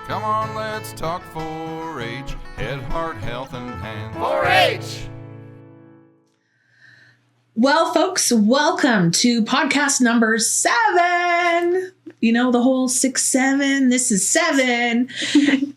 Come on, let's talk 4-H, head, heart, health, and hand. 4-H! Well, folks, welcome to podcast number 7. You know, the whole 6, 7, this is 7.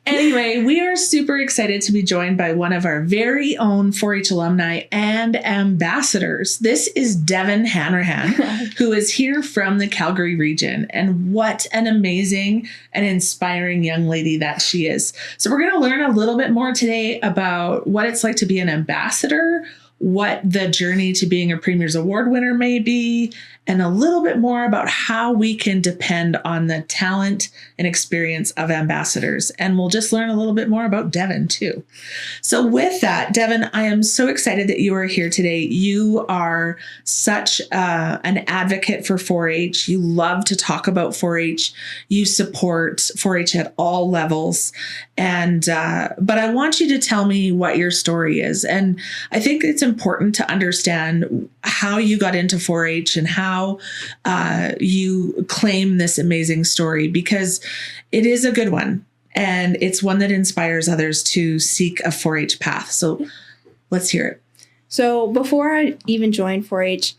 Anyway, we are super excited to be joined by one of our very own 4-H alumni and ambassadors. This is Devyn H, who is here from the Calgary region. And what an amazing and inspiring young lady that she is. So we're going to learn a little bit more today about what it's like to be an ambassador, what the journey to being a Premier's Award winner may be, and a little bit more about how we can depend on the talent and experience of ambassadors. And we'll just learn a little bit more about Devyn too. So with that, Devyn, I am so excited that you are here today. You are such an advocate for 4-H. You love to talk about 4-H. You support 4-H at all levels. And but I want you to tell me what your story is. And I think it's important to understand how you got into 4-H and how you claim this amazing story, because it is a good one and it's one that inspires others to seek a 4-H path. So let's hear it. So before I even joined 4-H,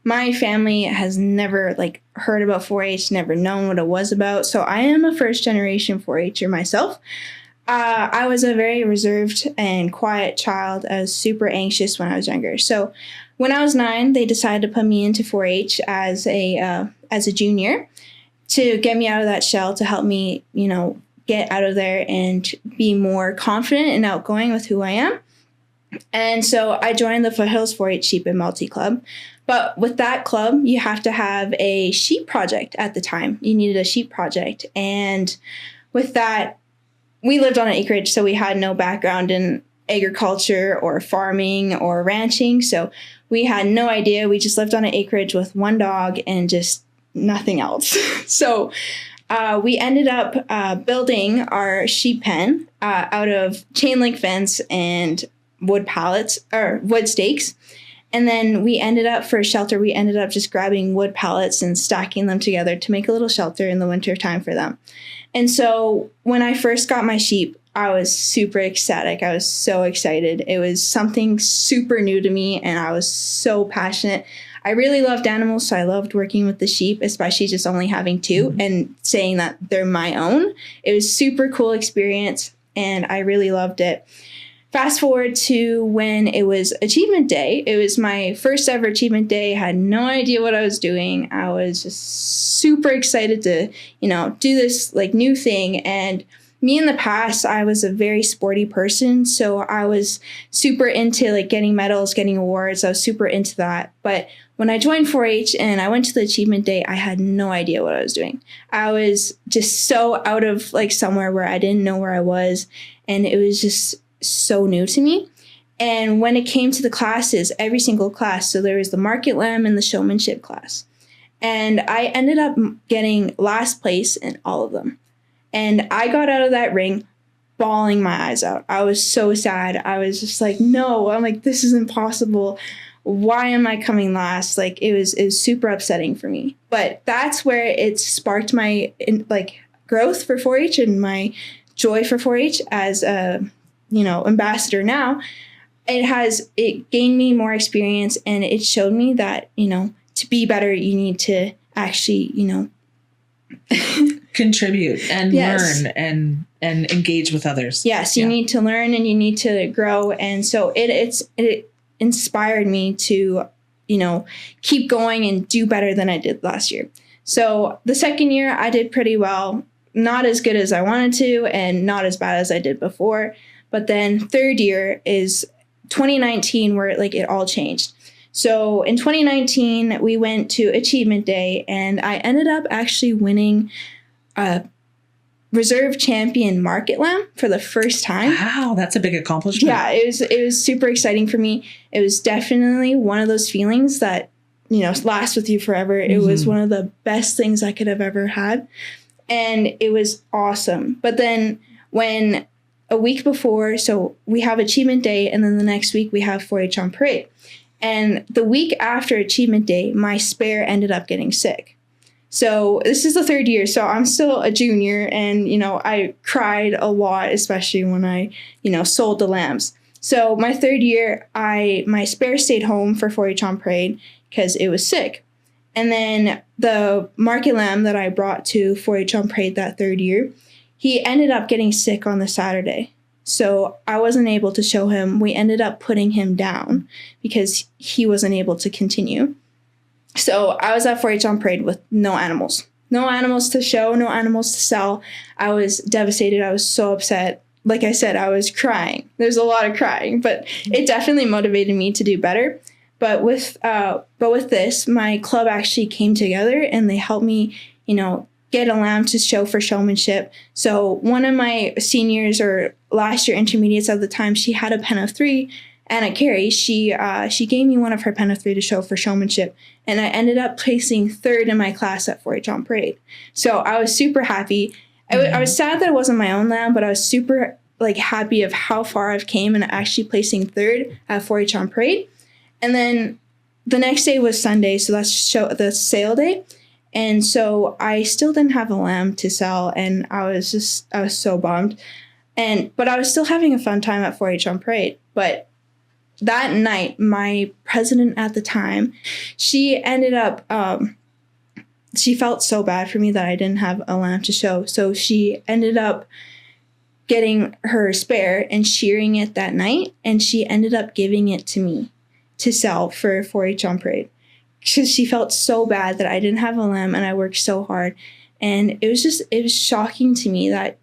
my family has never heard about 4-H, never known what it was about. So I am a first generation 4-H'er myself. I was a very reserved and quiet child. I was super anxious when I was younger. So when I was 9, they decided to put me into 4-H as a junior to get me out of that shell, to help me, get out of there and be more confident and outgoing with who I am. And so I joined the Foothills 4-H Sheep and Multi Club. But with that club, you have to have a sheep project at the time. You needed a sheep project. And with that, we lived on an acreage, so we had no background in agriculture or farming or ranching. So we had no idea. We just lived on an acreage with one dog and just nothing else. So we ended up building our sheep pen out of chain link fence and wood pallets or wood stakes. And then we ended up, for shelter, we ended up just grabbing wood pallets and stacking them together to make a little shelter in the winter time for them. And so when I first got my sheep, I was super ecstatic. I was so excited. It was something super new to me, and I was so passionate. I really loved animals, so I loved working with the sheep, especially just only having 2 and saying that they're my own. It was a super cool experience, and I really loved it. Fast forward to when it was Achievement Day. It was my first ever Achievement Day. I had no idea what I was doing. I was just super excited to, do this new thing. And me in the past, I was a very sporty person. So I was super into getting medals, getting awards. I was super into that. But when I joined 4-H and I went to the Achievement Day, I had no idea what I was doing. I was just so out of somewhere where I didn't know where I was. And it was just so new to me. And when it came to the classes, every single class, so there was the market lamb and the showmanship class. And I ended up getting last place in all of them. And I got out of that ring bawling my eyes out. I was so sad. I was just no, I'm this is impossible. Why am I coming last? It was super upsetting for me. But that's where it sparked my growth for 4-H and my joy for 4-H as a ambassador now. It gained me more experience, and it showed me that, to be better, you need to actually, contribute and yes. learn and engage with others. Yes, you need to learn and you need to grow. And so it inspired me to, keep going and do better than I did last year. So the second year I did pretty well, not as good as I wanted to and not as bad as I did before. But then third year is 2019 where it all changed. So in 2019, we went to Achievement Day, and I ended up actually winning a reserve champion market lamb for the first time. Wow, that's a big accomplishment. Yeah, it was super exciting for me. It was definitely one of those feelings that, lasts with you forever. It was one of the best things I could have ever had. And it was awesome. But then when a week before, so we have Achievement Day, and then the next week we have 4-H on parade. And the week after Achievement Day, my spare ended up getting sick. So this is the third year. So I'm still a junior, and, I cried a lot, especially when I, sold the lambs. So my third year, my spare stayed home for 4-H on parade because it was sick. And then the market lamb that I brought to 4-H on parade that third year, he ended up getting sick on the Saturday. So I wasn't able to show him. We ended up putting him down because he wasn't able to continue. So I was at 4-H on parade with no animals. No animals to show, no animals to sell. I was devastated. I was so upset. Like I said, I was crying. There's a lot of crying, but it definitely motivated me to do better. But with this, my club actually came together and they helped me, get a lamb to show for showmanship. So one of my seniors or last year intermediates at the time, she had a pen of 3. Anna Carey, she gave me one of her pen of 3 to show for showmanship. And I ended up placing 3rd in my class at 4-H on parade. So I was super happy. I was sad that it wasn't my own lamb, but I was super happy of how far I've came and actually placing 3rd at 4-H on parade. And then the next day was Sunday, so that's the sale day. And so I still didn't have a lamb to sell, and I was so bummed. But I was still having a fun time at 4-H on parade. But that night, my president at the time, she ended up, she felt so bad for me that I didn't have a lamb to show. So she ended up getting her spare and shearing it that night, and she ended up giving it to me to sell for 4-H on parade. Because she felt so bad that I didn't have a lamb and I worked so hard. And it was shocking to me that,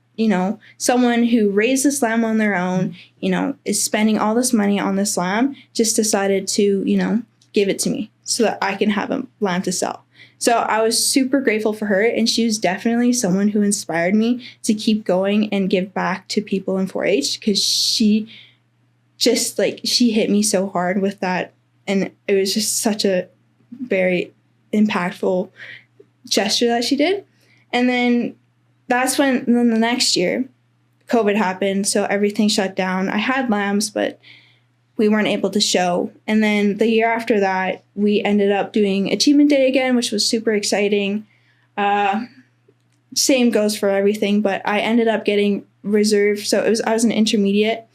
someone who raised this lamb on their own, is spending all this money on this lamb, just decided to, give it to me so that I can have a lamb to sell. So I was super grateful for her, and she was definitely someone who inspired me to keep going and give back to people in 4-H, because she hit me so hard with that. And it was just such a very impactful gesture that she did. And then then the next year, COVID happened, so everything shut down. I had lambs, but we weren't able to show. And then the year after that, we ended up doing Achievement Day again, which was super exciting. Same goes for everything, but I ended up getting reserve. So I was an intermediate,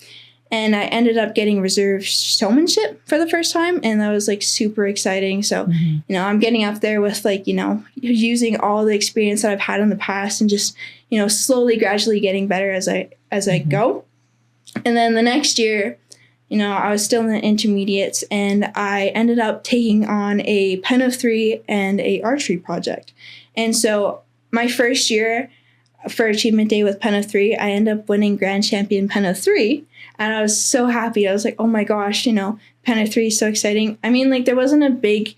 and I ended up getting reserve showmanship for the first time, and that was super exciting. So, I'm getting up there with using all the experience that I've had in the past, and just slowly, gradually getting better as I go. And then the next year, I was still in the intermediates, and I ended up taking on a pen of 3 and a archery project. And so my first year for Achievement Day with pen of 3, I ended up winning Grand Champion pen of 3. And I was so happy. I was like, oh my gosh, pen of 3 is so exciting. I mean, there wasn't a big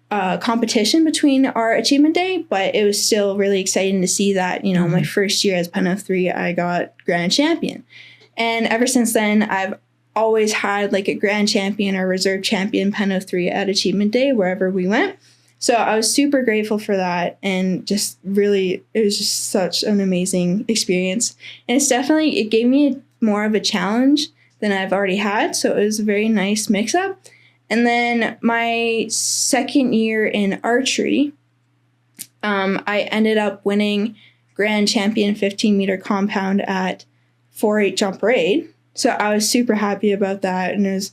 competition between our Achievement Day, but it was still really exciting to see that, my first year as pen of 3, I got Grand Champion. And ever since then, I've always had a Grand Champion or Reserve Champion pen of 3 at Achievement Day wherever we went. So I was super grateful for that, and just really, it was just such an amazing experience. And it gave me more of a challenge than I've already had. So it was a very nice mix up. And then my second year in archery, I ended up winning Grand Champion 15-meter compound at 4-H on parade. So I was super happy about that, and it was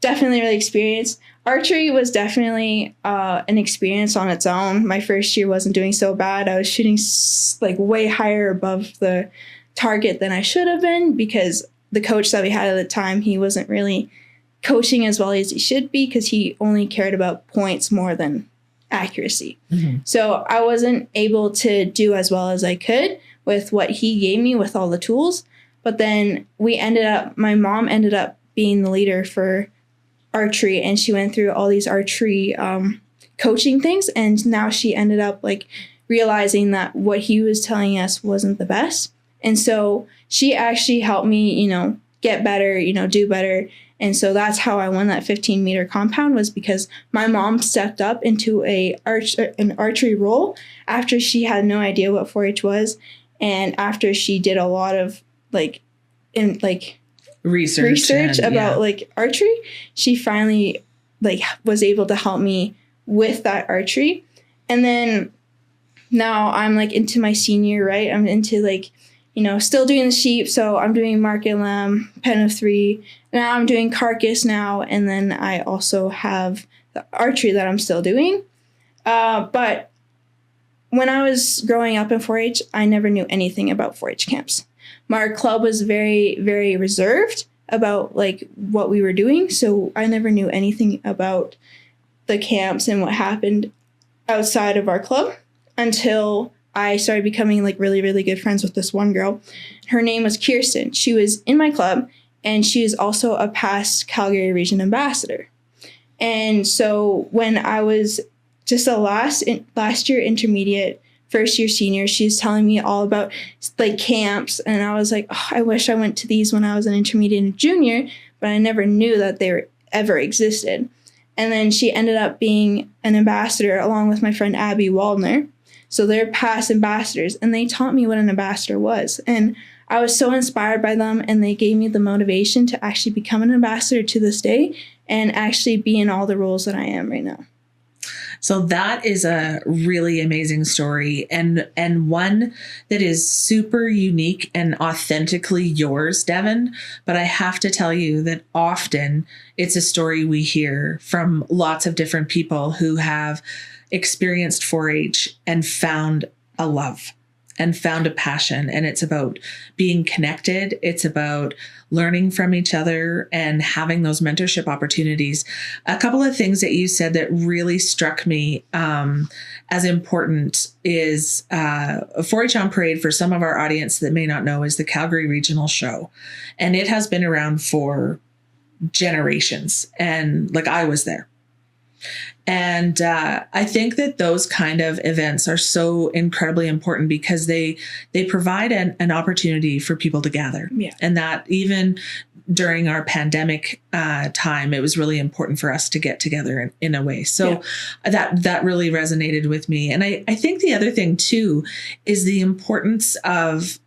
definitely really experienced. Archery was definitely an experience on its own. My first year wasn't doing so bad. I was shooting way higher above the target than I should have been, because the coach that we had at the time, he wasn't really coaching as well as he should be, because he only cared about points more than accuracy. So I wasn't able to do as well as I could with what he gave me with all the tools. But then my mom ended up being the leader for archery, and she went through all these archery coaching things, and now she ended up realizing that what he was telling us wasn't the best. And so she actually helped me, get better, do better. And so that's how I won that 15-meter compound, was because my mom stepped up into an archery role after she had no idea what 4-H was, and after she did a lot of research about archery. She finally was able to help me with that archery. And then now I'm like into my senior, right? I'm into like, still doing the sheep. So I'm doing market lamb, pen of 3. Now I'm doing carcass now. And then I also have the archery that I'm still doing. But when I was growing up in 4-H, I never knew anything about 4-H camps. My club was very, very reserved about like what we were doing. So I never knew anything about the camps and what happened outside of our club until I started becoming like really, really good friends with this one girl. Her name was Kirsten. She was in my club and she is also a past Calgary region ambassador. And so when I was just a last year intermediate, first year senior, she's telling me all about like camps. And I was like, oh, I wish I went to these when I was an intermediate and junior, but I never knew that they ever existed. And then she ended up being an ambassador along with my friend Abby Waldner. So they're past ambassadors and they taught me what an ambassador was. And I was so inspired by them and they gave me the motivation to actually become an ambassador to this day and actually be in all the roles that I am right now. So that is a really amazing story and one that is super unique and authentically yours, Devyn. But I have to tell you that often it's a story we hear from lots of different people who have experienced 4-H and found a love and found a passion. And it's about being connected. It's about learning from each other and having those mentorship opportunities. A couple of things that you said that really struck me as important is 4-H on Parade, for some of our audience that may not know, is the Calgary Regional Show. And it has been around for generations. And like I was there. And I think that those kind of events are so incredibly important because they provide an opportunity for people to gather. Yeah. And that even during our pandemic time, it was really important for us to get together in a way. So that really resonated with me. And I think the other thing too is the importance of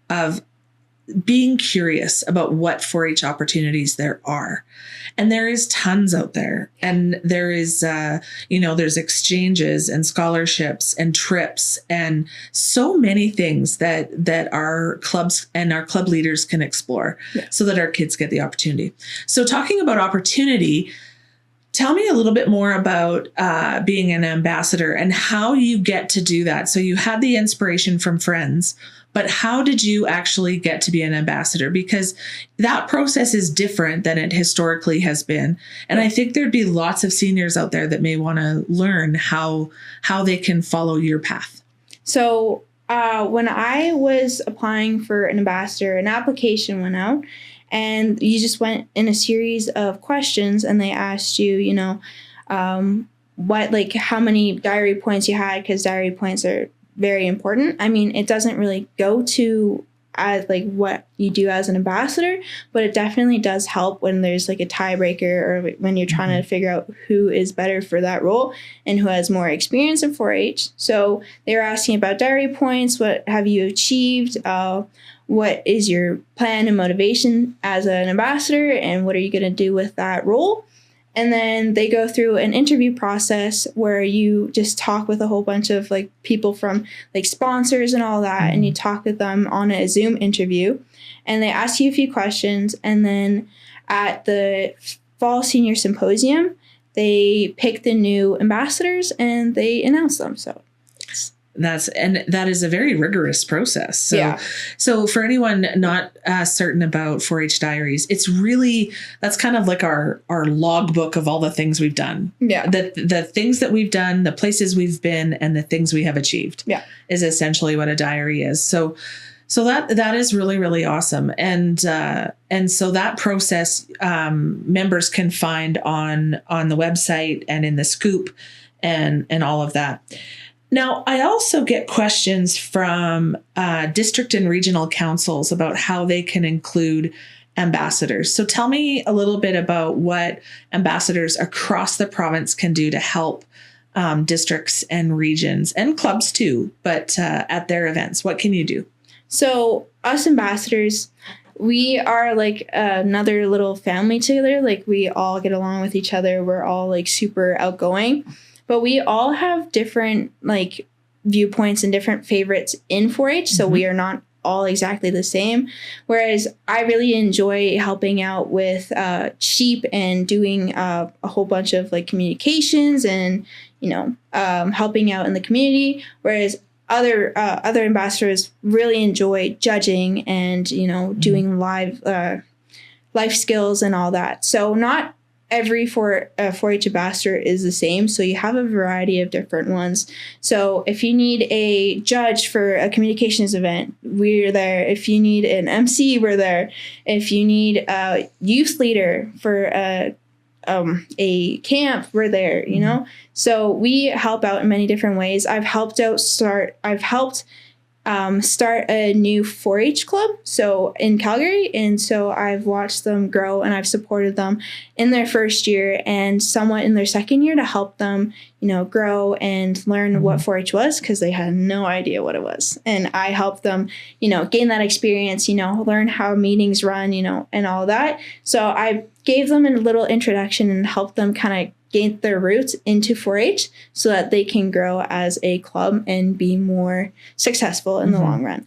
being curious about what 4-H opportunities there are. And there is tons out there. And there is, there's exchanges and scholarships and trips and so many things that our clubs and our club leaders can explore so that our kids get the opportunity. So talking about opportunity, tell me a little bit more about being an ambassador and how you get to do that. So you had the inspiration from friends, but how did you actually get to be an ambassador? Because that process is different than it historically has been. And I think there'd be lots of seniors out there that may want to learn how they can follow your path. So when I was applying for an ambassador, an application went out and you just went in a series of questions and they asked you, how many diary points you had, because diary points are very important. I mean, it doesn't really go to what you do as an ambassador, but it definitely does help when there's like a tiebreaker or when you're trying to figure out who is better for that role and who has more experience in 4-H. So they were asking about diary points. What have you achieved? What is your plan and motivation as an ambassador? And what are you going to do with that role? And then they go through an interview process where you just talk with a whole bunch of like people from like sponsors and all that. And you talk with them on a Zoom interview and they ask you a few questions. And then at the fall senior symposium, they pick the new ambassadors and they announce them. So that is a very rigorous process. So for anyone not certain about 4-H diaries, that's kind of like our logbook of all the things we've done. Yeah. The things that we've done, the places we've been, and the things we have achieved. Yeah. Is essentially what a diary is. So that is really, really awesome. And so that process, members can find on the website and in the scoop and all of that. Now, I also get questions from district and regional councils about how they can include ambassadors. So tell me a little bit about what ambassadors across the province can do to help districts and regions and clubs too, but at their events. What can you do? So us ambassadors, we are like another little family together. Like we all get along with each other. We're all like super outgoing. But we all have different like viewpoints and different favorites in 4-H. So we are not all exactly the same. Whereas I really enjoy helping out with sheep and doing a whole bunch of like communications and, helping out in the community. Whereas other ambassadors really enjoy judging and, doing live life skills and all that. So not every 4-H ambassador is the same. So you have a variety of different ones. So if you need a judge for a communications event, we're there. If you need an MC, we're there. If you need a youth leader for a camp, we're there, So we help out in many different ways. I've helped start a new 4-H club, so in Calgary, and so I've watched them grow and I've supported them in their first year and somewhat in their second year to help them, grow and learn what 4-H was, because they had no idea what it was, and I helped them, gain that experience, learn how meetings run, and all that. So I gave them a little introduction and helped them kind of gain their roots into 4-H so that they can grow as a club and be more successful in the long run.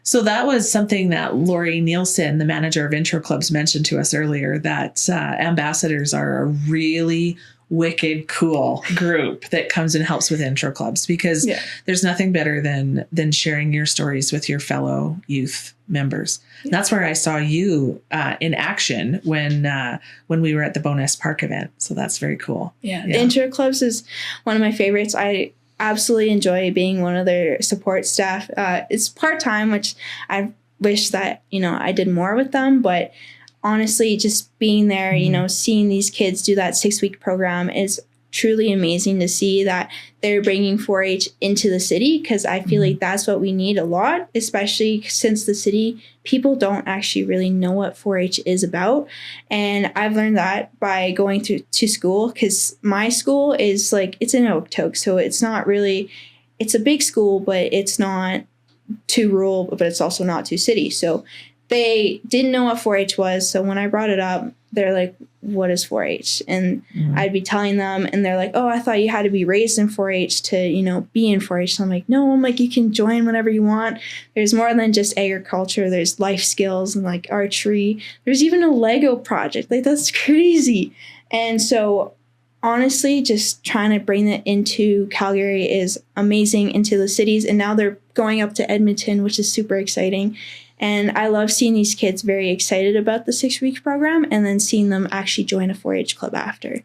So that was something that Lori Nielsen, the manager of intro clubs, mentioned to us earlier, that ambassadors are a really wicked cool group that comes and helps with intro clubs, because there's nothing better than sharing your stories with your fellow youth members. Yeah. That's where I saw you in action when we were at the Bonus Park event. So that's very cool. Yeah. The intro clubs is one of my favorites. I absolutely enjoy being one of their support staff. It's part-time, which I wish that, I did more with them, but honestly, just being there, seeing these kids do that 6-week program is truly amazing to see that they're bringing 4-H into the city, because I feel like that's what we need a lot, especially since the city people don't actually really know what 4-H is about. And I've learned that by going to school, because my school is it's in Okotoks, so it's not really, it's a big school, but it's not too rural, but it's also not too city. So they didn't know what 4-H was. So when I brought it up, they're like, what is 4-H? And I'd be telling them, and they're like, oh, I thought you had to be raised in 4-H to, be in 4-H. So I'm like, no, you can join whenever you want. There's more than just agriculture. There's life skills and archery. There's even a Lego project. That's crazy. And so honestly, just trying to bring that into Calgary is amazing, into the cities. And now they're going up to Edmonton, which is super exciting. And I love seeing these kids very excited about the 6-week program and then seeing them actually join a 4-H club after.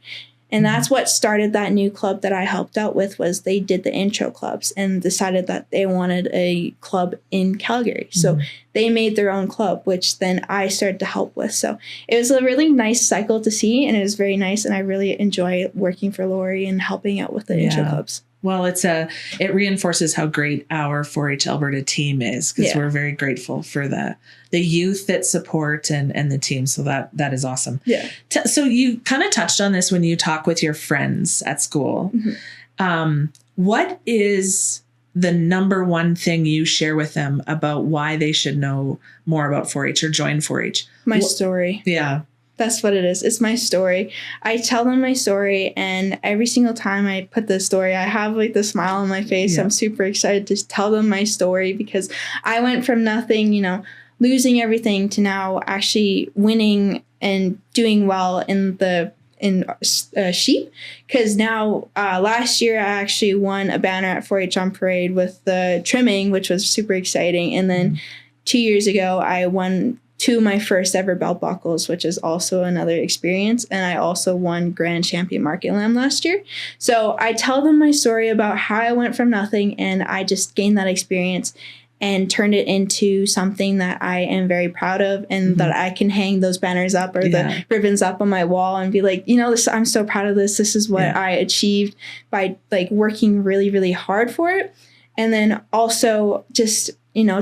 And that's what started that new club that I helped out with, was they did the intro clubs and decided that they wanted a club in Calgary. So they made their own club, which then I started to help with. So it was a really nice cycle to see, and it was very nice. And I really enjoy working for Lori and helping out with the intro clubs. Well, it reinforces how great our 4-H Alberta team is, because we're very grateful for the youth that support and the team. So that is awesome. Yeah. So you kind of touched on this when you talk with your friends at school. What is the number one thing you share with them about why they should know more about 4-H or join 4-H? My story. Yeah. That's what it is. It's my story. I tell them my story, and every single time I put the story, I have the smile on my face. Yeah. I'm super excited to tell them my story, because I went from nothing, losing everything, to now actually winning and doing well in sheep. Because now last year I actually won a banner at 4-H on Parade with the trimming, which was super exciting. And then 2 years ago I won 2 of my first ever belt buckles, which is also another experience. And I also won Grand Champion Market Lamb last year. So I tell them my story about how I went from nothing, and I just gained that experience and turned it into something that I am very proud of, and that I can hang those banners up or the ribbons up on my wall and be like, I'm so proud of this. This is what I achieved by working really, really hard for it. And then also just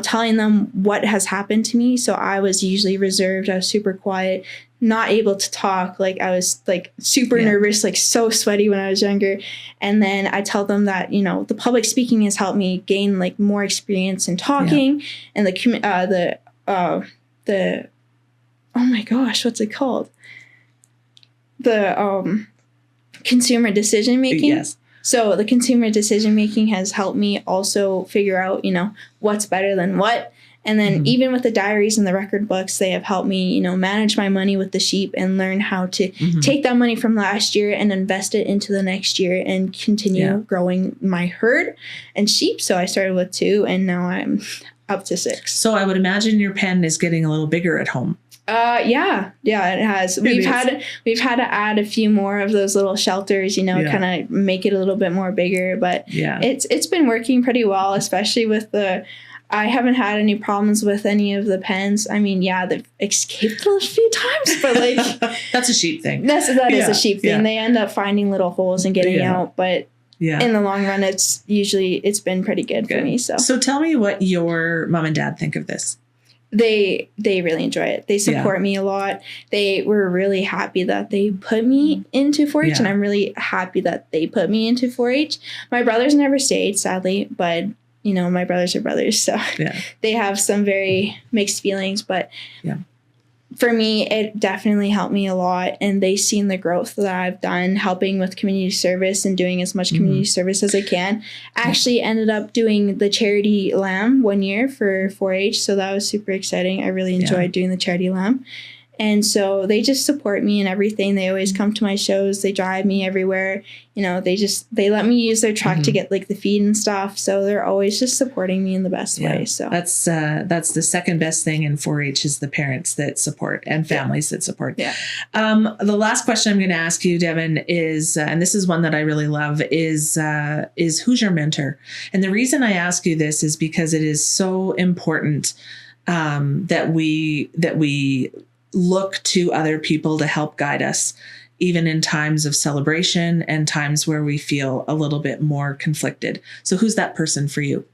telling them what has happened to me. So I was usually reserved. I was super quiet, not able to talk. I was super nervous, so sweaty when I was younger. And then I tell them that, the public speaking has helped me gain more experience in talking, and the oh my gosh, what's it called? The consumer decision making. Yes. So the consumer decision making has helped me also figure out, what's better than what. And then even with the diaries and the record books, they have helped me, manage my money with the sheep and learn how to take that money from last year and invest it into the next year and continue growing my herd and sheep. So I started with 2 and now I'm up to 6. So I would imagine your pen is getting a little bigger at home. Yeah, it has. We've had to add a few more of those little shelters, kind of make it a little bit more bigger. But it's been working pretty well, especially with I haven't had any problems with any of the pens. I mean, they've escaped a few times, but like that's a sheep thing. That is a sheep thing. Yeah. They end up finding little holes and getting out, but in the long run, it's been pretty good for me. So tell me what your mom and dad think of this. They really enjoy it. They support me a lot. They were really happy that they put me into 4-H, and I'm really happy that they put me into 4-H. My brothers never stayed, sadly, but my brothers are brothers, so they have some very mixed feelings. But for me, it definitely helped me a lot, and they've seen the growth that I've done helping with community service and doing as much community service as I can. Actually ended up doing the charity lamb 1 year for 4-H, so that was super exciting. I really enjoyed doing the charity lamb. And so they just support me in everything. They always come to my shows. They drive me everywhere. They let me use their truck to get like the feed and stuff. So they're always just supporting me in the best way. So that's the second best thing in 4-H is the parents that support and families that support. Yeah. The last question I'm going to ask you, Devyn, is, and this is one that I really love, is who's your mentor? And the reason I ask you this is because it is so important that we look to other people to help guide us, even in times of celebration and times where we feel a little bit more conflicted. So who's that person for you?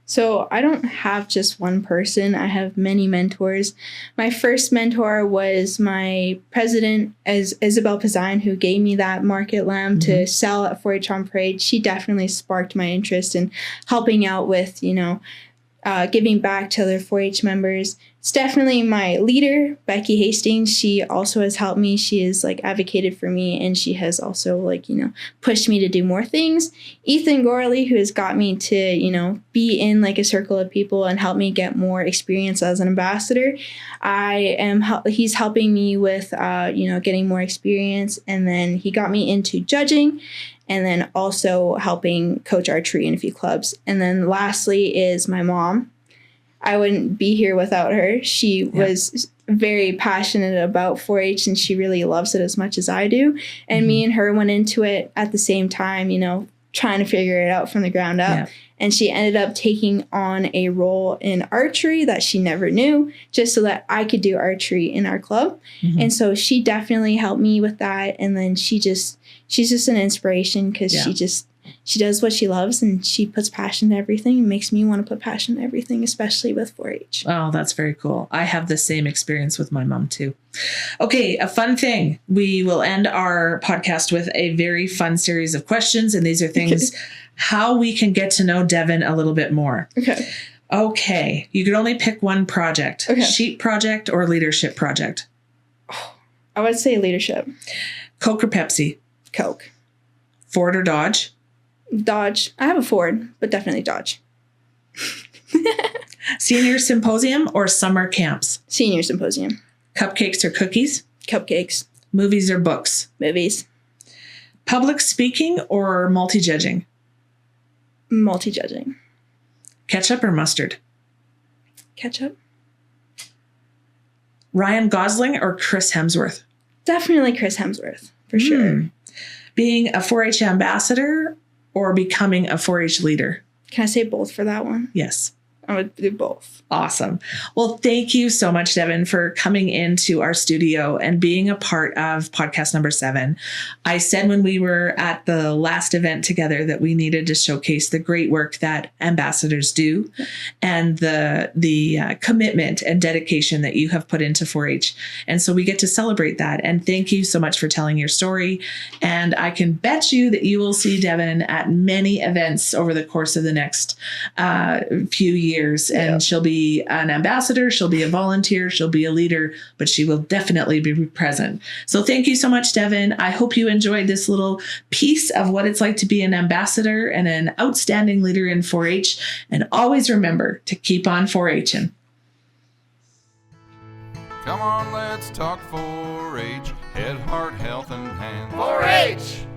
So I don't have just one person. I have many mentors. My first mentor was my president, Isabel Pazine, who gave me that market lamb to sell at 4-H on Parade. She definitely sparked my interest in helping out with, giving back to other 4-H members. It's definitely my leader, Becky Hastings. She also has helped me. She has advocated for me, and she has also pushed me to do more things. Ethan Gorley, who has got me to, be in a circle of people and help me get more experience as an ambassador. He's helping me with, getting more experience. And then he got me into judging, and then also helping coach archery in a few clubs. And then lastly is my mom. I wouldn't be here without her. She was very passionate about 4-H, and she really loves it as much as I do. And me and her went into it at the same time, trying to figure it out from the ground up. Yeah. And she ended up taking on a role in archery that she never knew, just so that I could do archery in our club. And so she definitely helped me with that. And then she's just an inspiration because she does what she loves, and she puts passion to everything and makes me want to put passion to everything, especially with 4-H. Oh, that's very cool. I have the same experience with my mom too. Okay, a fun thing. We will end our podcast with a very fun series of questions, and these are things how we can get to know Devyn a little bit more. Okay. You could only pick one project. Sheep project or leadership project? I would say leadership. Coke or Pepsi? Coke. Ford or Dodge? Dodge. I have a Ford, but definitely Dodge. Senior symposium or summer camps? Senior symposium. Cupcakes or cookies? Cupcakes. Movies or books? Movies. Public speaking or multi-judging? Multi-judging. Ketchup or mustard? Ketchup. Ryan Gosling or Chris Hemsworth? Definitely Chris Hemsworth, for sure. Being a 4-H ambassador or becoming a 4-H leader? Can I say both for that one? Yes. I would do both. Awesome. Well, thank you so much, Devyn, for coming into our studio and being a part of podcast number 7. I said when we were at the last event together that we needed to showcase the great work that ambassadors do and the commitment and dedication that you have put into 4-H. And so we get to celebrate that. And thank you so much for telling your story. And I can bet you that you will see Devyn at many events over the course of the next few years. years, and she'll be an ambassador, she'll be a volunteer, she'll be a leader, but she will definitely be present. So thank you so much, Devyn. I hope you enjoyed this little piece of what it's like to be an ambassador and an outstanding leader in 4-H. And always remember to keep on 4-H'ing. Come on, let's talk 4-H, head, heart, health, and hands. 4-H!